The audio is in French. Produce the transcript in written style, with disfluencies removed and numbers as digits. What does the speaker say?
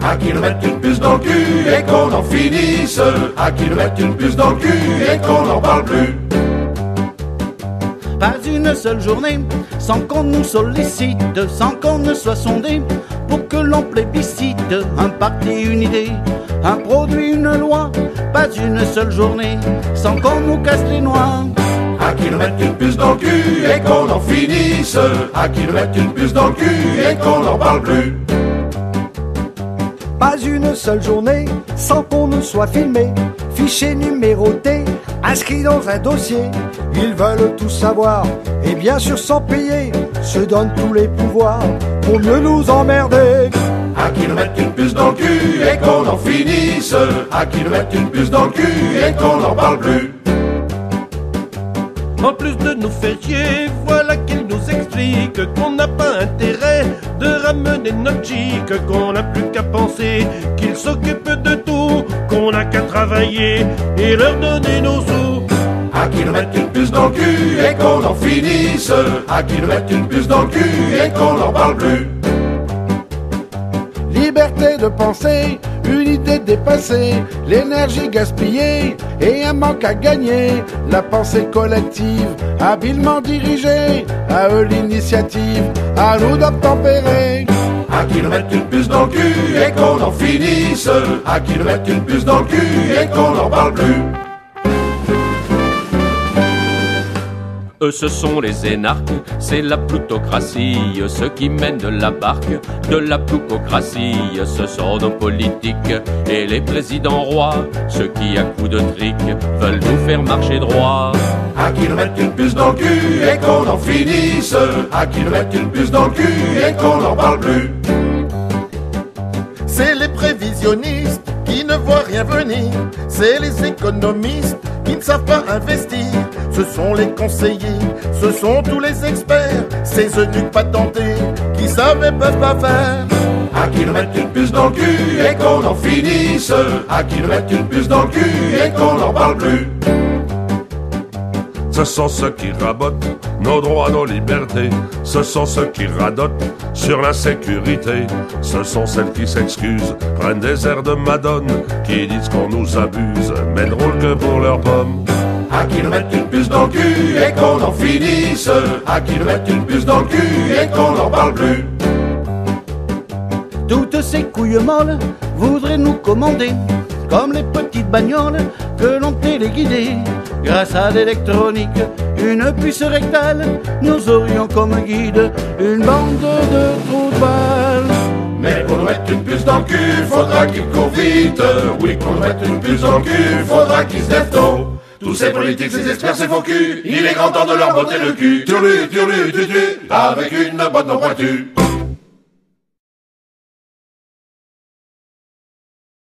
À qui nous mettre une puce dans le cul et qu'on en finisse. À qui nous mettre une puce dans le cul et qu'on n'en parle plus. Pas une seule journée sans qu'on nous sollicite, sans qu'on ne soit sondé, pour que l'on plébiscite un parti, une idée, un produit, une loi. Pas une seule journée sans qu'on nous casse les noix. À qui nous mettre une puce dans le cul et qu'on en finisse. À qui nous mettre une puce dans le cul et qu'on n'en parle plus. Pas une seule journée sans qu'on ne soit filmé, fiché, numéroté, inscrit dans un dossier. Ils veulent tout savoir et bien sûr sans payer, se donnent tous les pouvoirs pour mieux nous emmerder. À qui nous mettre une puce dans le cul et qu'on en finisse. À qui nous mettre une puce dans le cul et qu'on n'en parle plus. En plus de nous faire chier, voilà qu'ils nous expliquent qu'on n'a pas intérêt de ramener notre chic, qu'on n'a plus qu'à penser qu'ils s'occupent de tout, qu'on n'a qu'à travailler et leur donner nos sous. À qui nous mettre une puce dans le cul et qu'on en finisse. À qui nous mettre une puce dans le cul et qu'on n'en parle plus. Liberté de penser, une idée dépassée, l'énergie gaspillée et un manque à gagner. La pensée collective, habilement dirigée, à eux l'initiative, à nous d'obtempérer. À qui nous mettre une puce dans le cul et qu'on en finisse. À qui nous mettre une puce dans le cul et qu'on n'en parle plus. Eux ce sont les énarques, c'est la plutocratie, ceux qui mènent de la barque, de la plutocratie, ce sont nos politiques et les présidents rois, ceux qui à coups de trick veulent nous faire marcher droit. À qui nous mettre une puce dans le cul et qu'on en finisse. À qui nous mettre une puce dans le cul et qu'on n'en parle plus. C'est les prévisionnistes qui ne voient rien venir, c'est les économistes qui ne savent pas investir, ce sont les conseillers, ce sont tous les experts, ces eunuques patentés qui savent et peuvent pas faire. À qui nous mettre une puce dans le cul et qu'on en finisse. À qui nous mettre une puce dans le cul et qu'on n'en parle plus. Ce sont ceux qui rabotent nos droits, nos libertés. Ce sont ceux qui radotent sur l'insécurité. Ce sont celles qui s'excusent, prennent des airs de madone, qui disent qu'on nous abuse, mais ne roulent que pour leurs pommes. À qui nous mettre une puce dans le cul et qu'on en finisse. À qui nous mettre une puce dans le cul et qu'on n'en parle plus. Toutes ces couilles molles voudraient nous commander, comme les petites bagnoles que l'on téléguidait. Grâce à l'électronique, une puce rectale, nous aurions comme guide une bande de trous de balles. Mais pour nous mettre une puce dans le cul, faudra qu'il court vite. Oui, pour nous mettre une puce dans le cul, faudra qu'il se lève tôt. Tous ces politiques, ces experts, ces faux culs, il est grand temps de leur botter le cul. Turlu, turlu, tutu, avec une botte non pointue.